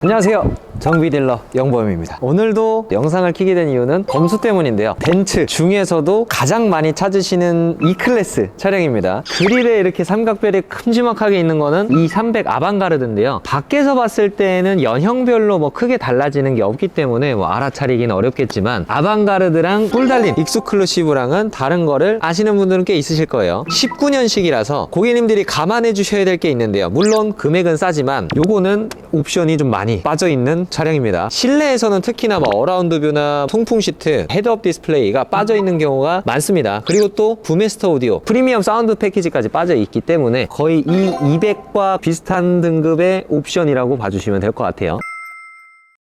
안녕하세요, 정비딜러 영범입니다. 오늘도 영상을 켜게 된 이유는 검수 때문인데요. 벤츠 중에서도 가장 많이 찾으시는 E클래스 차량입니다. 그릴에 이렇게 삼각별이 큼지막하게 있는 거는 E300 아방가르드인데요. 밖에서 봤을 때는 연형별로 뭐 크게 달라지는 게 없기 때문에 뭐 알아차리기는 어렵겠지만, 아방가르드랑 꿀 달린 익스클루시브랑은 다른 거를 아시는 분들은 꽤 있으실 거예요. 19년식이라서 고객님들이 감안해 주셔야 될 게 있는데요. 물론 금액은 싸지만 요거는 옵션이 좀 많이 빠져있는 차량입니다. 실내에서는 특히나 뭐 어라운드 뷰나 통풍 시트, 헤드업 디스플레이가 빠져있는 경우가 많습니다. 그리고 또 부메스터 오디오, 프리미엄 사운드 패키지까지 빠져있기 때문에 거의 이 200과 비슷한 등급의 옵션이라고 봐주시면 될 것 같아요.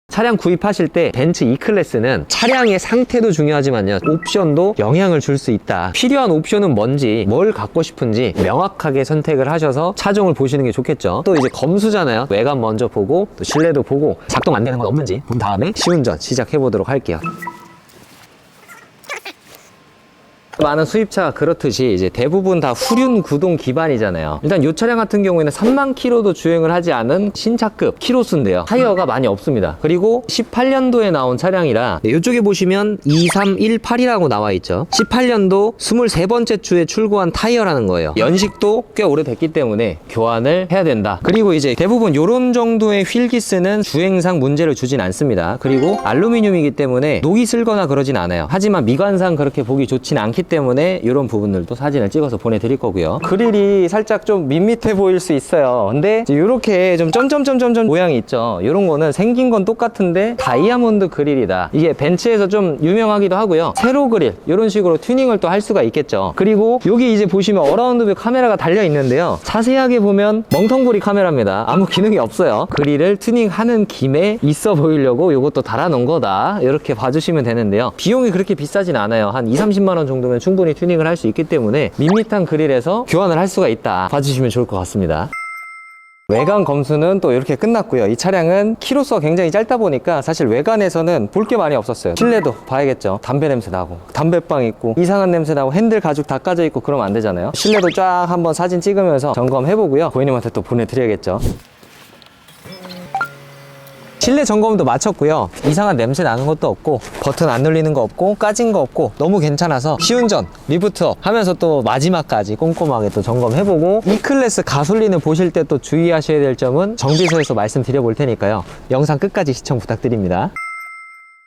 차량 구입하실 때 벤츠 E클래스는 차량의 상태도 중요하지만요, 옵션도 영향을 줄 수 있다. 필요한 옵션은 뭔지, 뭘 갖고 싶은지 명확하게 선택을 하셔서 차종을 보시는 게 좋겠죠. 또 이제 검수잖아요. 외관 먼저 보고 또 실내도 보고 작동 안 되는 건 없는지 본 다음에 시운전 시작해 보도록 할게요. 많은 수입차가 그렇듯이 이제 대부분 다 후륜 구동 기반이잖아요. 일단 이 차량 같은 경우에는 3만 킬로도 주행을 하지 않은 신차급 키로수인데요. 타이어가 많이 없습니다. 그리고 18년도에 나온 차량이라 이쪽에 보시면 2318이라고 나와 있죠. 18년도 23번째 주에 출고한 타이어라는 거예요. 연식도 꽤 오래됐기 때문에 교환을 해야 된다. 그리고 이제 대부분 이런 정도의 휠기스는 주행상 문제를 주진 않습니다. 그리고 알루미늄이기 때문에 녹이 슬거나 그러진 않아요. 하지만 미관상 그렇게 보기 좋진 않기 때문에 이런 부분들도 사진을 찍어서 보내드릴 거고요. 그릴이 살짝 좀 밋밋해 보일 수 있어요. 근데 이렇게 좀 점점점점점 모양이 있죠. 이런 거는 생긴 건 똑같은데 다이아몬드 그릴이다. 이게 벤츠에서 좀 유명하기도 하고요. 세로 그릴, 이런 식으로 튜닝을 또 할 수가 있겠죠. 그리고 여기 이제 보시면 어라운드 뷰 카메라가 달려 있는데요. 자세하게 보면 멍텅구리 카메라입니다. 아무 기능이 없어요. 그릴을 튜닝하는 김에 있어 보이려고 이것도 달아놓은 거다, 이렇게 봐주시면 되는데요. 비용이 그렇게 비싸진 않아요. 한 2~30만 원 정도면 충분히 튜닝을 할 수 있기 때문에 밋밋한 그릴에서 교환을 할 수가 있다, 봐주시면 좋을 것 같습니다. 외관 검수는 또 이렇게 끝났고요. 이 차량은 키로수가 굉장히 짧다 보니까 사실 외관에서는 볼 게 많이 없었어요. 실내도 봐야겠죠. 담배 냄새 나고, 담배빵 있고, 이상한 냄새 나고, 핸들 가죽 다 까져 있고 그러면 안 되잖아요. 실내도 쫙 한번 사진 찍으면서 점검해보고요. 고객님한테 또 보내드려야겠죠. 실내 점검도 마쳤고요. 이상한 냄새 나는 것도 없고, 버튼 안 눌리는 거 없고, 까진 거 없고, 너무 괜찮아서 시운전, 리프트업 하면서 또 마지막까지 꼼꼼하게 또 점검해보고, E클래스 가솔린을 보실 때 또 주의하셔야 될 점은 정비소에서 말씀드려 볼 테니까요. 영상 끝까지 시청 부탁드립니다.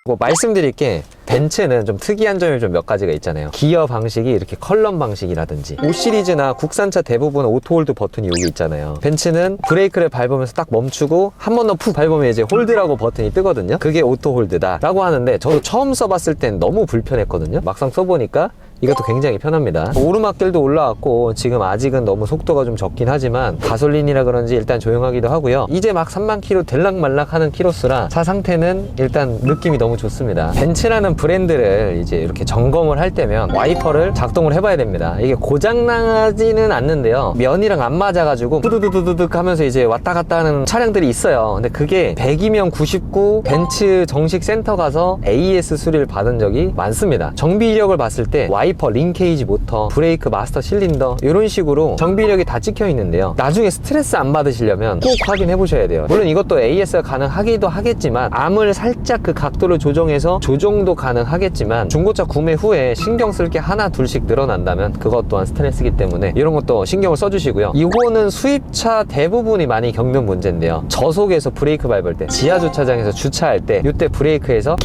뭐 말씀드릴 게, 벤츠는 좀 특이한 점이 좀 몇 가지가 있잖아요. 기어 방식이 이렇게 컬럼 방식이라든지, 5 시리즈나 국산차 대부분 오토홀드 버튼이 여기 있잖아요. 벤츠는 브레이크를 밟으면서 딱 멈추고 한 번 더 푹 밟으면 이제 홀드라고 버튼이 뜨거든요. 그게 오토홀드다 라고 하는데, 저도 처음 써봤을 땐 너무 불편했거든요. 막상 써보니까 이것도 굉장히 편합니다. 오르막길도 올라왔고, 지금 아직은 너무 속도가 좀 적긴 하지만 가솔린이라 그런지 일단 조용하기도 하고요. 이제 막 3만 킬로 들락말락 하는 키로수라 차 상태는 일단 느낌이 너무 좋습니다. 벤츠라는 브랜드를 이제 이렇게 점검을 할 때면 와이퍼를 작동을 해봐야 됩니다. 이게 고장나지는 않는데요, 면이랑 안 맞아가지고 후두두두둑 하면서 이제 왔다 갔다 하는 차량들이 있어요. 근데 그게 100이면 99 벤츠 정식 센터 가서 AS 수리를 받은 적이 많습니다. 정비 이력을 봤을 때 와이퍼, 링케이지 모터, 브레이크, 마스터 실린더, 이런 식으로 정비 이력이 다 찍혀 있는데요. 나중에 스트레스 안 받으시려면 꼭 확인해 보셔야 돼요. 물론 이것도 AS가 가능하기도 하겠지만, 암을 살짝 그 각도를 조정해서 조정도 가능하겠지만, 중고차 구매 후에 신경 쓸 게 하나 둘씩 늘어난다면 그것 또한 스트레스이기 때문에 이런 것도 신경을 써주시고요. 이거는 수입차 대부분이 많이 겪는 문제인데요. 저속에서 브레이크 밟을 때, 지하 주차장에서 주차할 때, 이때 브레이크에서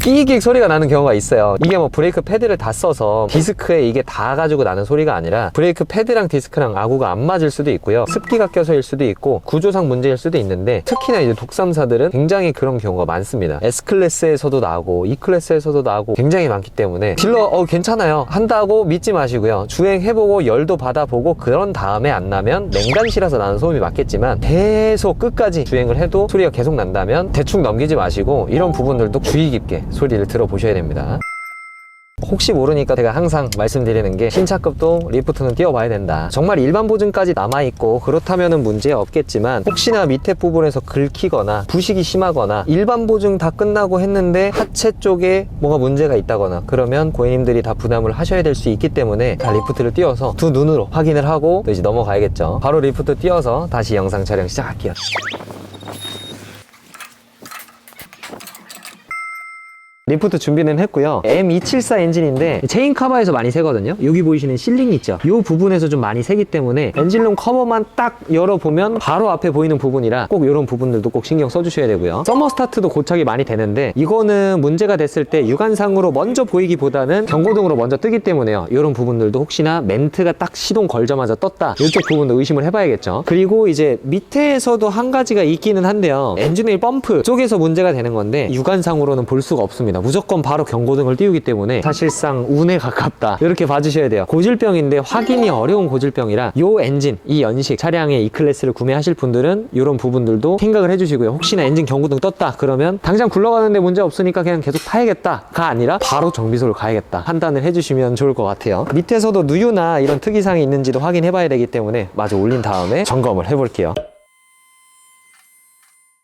끼익 소리가 나는 경우가 있어요. 이게 뭐 브레이크 패드를 다 써서 디스크에 이게 다 가지고 나는 소리가 아니라, 브레이크 패드랑 디스크랑 아구가 안 맞을 수도 있고요. 습기가 껴서일 수도 있고, 구조상 문제일 수도 있는데, 특히나 이제 독삼사들은 굉장히 그런 경우가 많습니다. S클래스에서도 나고 E클래스에서도 나고 굉장히 많기 때문에, 딜러 괜찮아요 한다고 믿지 마시고요. 주행해보고 열도 받아보고 그런 다음에 안 나면, 냉간실에서 나는 소음이 맞겠지만 계속 끝까지 주행을 해도 소리가 계속 난다면 대충 넘기지 마시고, 이런 부분들도 주의 깊게 소리를 들어보셔야 됩니다. 혹시 모르니까 제가 항상 말씀드리는 게, 신차급도 리프트는 띄워봐야 된다. 정말 일반 보증까지 남아있고 그렇다면 문제 없겠지만, 혹시나 밑에 부분에서 긁히거나 부식이 심하거나 일반 보증 다 끝나고 했는데 하체 쪽에 뭐가 문제가 있다거나 그러면 고객님들이 다 부담을 하셔야 될 수 있기 때문에 다 리프트를 띄워서 두 눈으로 확인을 하고 이제 넘어가야겠죠. 바로 리프트 띄워서 다시 영상 촬영 시작할게요. 리프트 준비는 했고요. M274 엔진인데 체인 커버에서 많이 새거든요. 여기 보이시는 실링 있죠? 이 부분에서 좀 많이 새기 때문에 엔진룸 커버만 딱 열어보면 바로 앞에 보이는 부분이라 꼭 이런 부분들도 꼭 신경 써주셔야 되고요. 서머 스타트도 고착이 많이 되는데 이거는 문제가 됐을 때 육안상으로 먼저 보이기보다는 경고등으로 먼저 뜨기 때문에요. 이런 부분들도 혹시나 멘트가 딱 시동 걸자마자 떴다, 이쪽 부분도 의심을 해봐야겠죠. 그리고 이제 밑에서도 한 가지가 있기는 한데요. 엔진오일 펌프 쪽에서 문제가 되는 건데 육안상으로는 볼 수가 없습니다. 무조건 바로 경고등을 띄우기 때문에 사실상 운에 가깝다, 이렇게 봐주셔야 돼요. 고질병인데 확인이 어려운 고질병이라 요 엔진, 이 연식 차량의 E클래스를 구매하실 분들은 이런 부분들도 생각을 해주시고요. 혹시나 엔진 경고등 떴다 그러면 당장 굴러가는데 문제 없으니까 그냥 계속 타야겠다가 아니라 바로 정비소를 가야겠다 판단을 해주시면 좋을 것 같아요. 밑에서도 누유나 이런 특이사항이 있는지도 확인해 봐야 되기 때문에 마저 올린 다음에 점검을 해볼게요.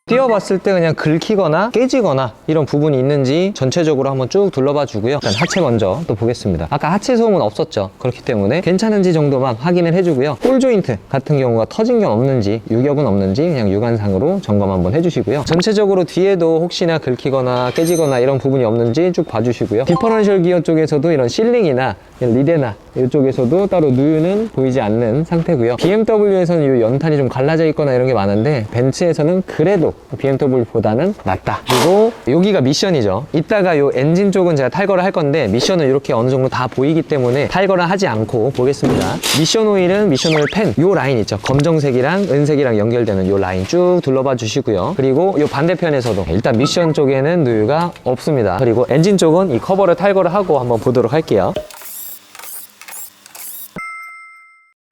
띄워봤을 때 그냥 긁히거나 깨지거나 이런 부분이 있는지 전체적으로 한번 쭉 둘러봐 주고요. 일단 하체 먼저 또 보겠습니다. 아까 하체 소음은 없었죠. 그렇기 때문에 괜찮은지 정도만 확인을 해주고요. 볼 조인트 같은 경우가 터진 게 없는지, 유격은 없는지 그냥 육안상으로 점검 한번 해주시고요. 전체적으로 뒤에도 혹시나 긁히거나 깨지거나 이런 부분이 없는지 쭉 봐주시고요. 디퍼런셜 기어 쪽에서도 이런 실링이나 리데나 이쪽에서도 따로 누유는 보이지 않는 상태고요. BMW에서는 이 연탄이 좀 갈라져 있거나 이런 게 많은데 벤츠에서는 그래도 BMW보다는 낫다. 그리고 여기가 미션이죠. 이따가 이 엔진 쪽은 제가 탈거를 할 건데 미션은 이렇게 어느 정도 다 보이기 때문에 탈거를 하지 않고 보겠습니다. 미션 오일은 미션 오일 펜, 이 라인 있죠. 검정색이랑 은색이랑 연결되는 이 라인 쭉 둘러봐 주시고요. 그리고 이 반대편에서도 일단 미션 쪽에는 누유가 없습니다. 그리고 엔진 쪽은 이 커버를 탈거를 하고 한번 보도록 할게요.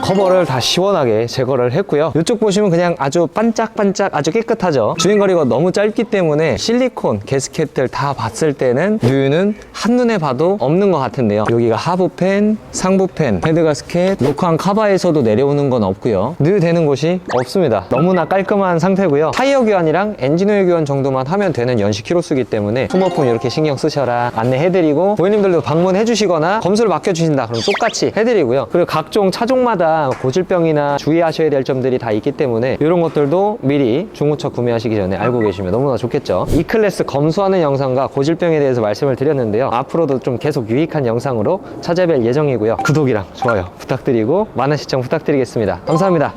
커버를 다 시원하게 제거를 했고요. 이쪽 보시면 그냥 아주 반짝반짝 아주 깨끗하죠. 주행거리가 너무 짧기 때문에 실리콘 게스켓들 다 봤을 때는 누유는 한눈에 봐도 없는 것 같은데요. 여기가 하부펜, 상부펜, 헤드가스켓, 로크한 카바에서도 내려오는 건 없고요. 누유 되는 곳이 없습니다. 너무나 깔끔한 상태고요. 타이어 교환이랑 엔진오일 교환 정도만 하면 되는 연식 키로수기 때문에 소모품 이렇게 신경 쓰셔라 안내해드리고, 고객님들도 방문해 주시거나 검수를 맡겨주신다 그럼 똑같이 해드리고요. 그리고 각종 차종마다 고질병이나 주의하셔야 될 점들이 다 있기 때문에 이런 것들도 미리 중고차 구매하시기 전에 알고 계시면 너무나 좋겠죠. E클래스 검수하는 영상과 고질병에 대해서 말씀을 드렸는데요. 앞으로도 좀 계속 유익한 영상으로 찾아뵐 예정이고요. 구독이랑 좋아요 부탁드리고 많은 시청 부탁드리겠습니다. 감사합니다.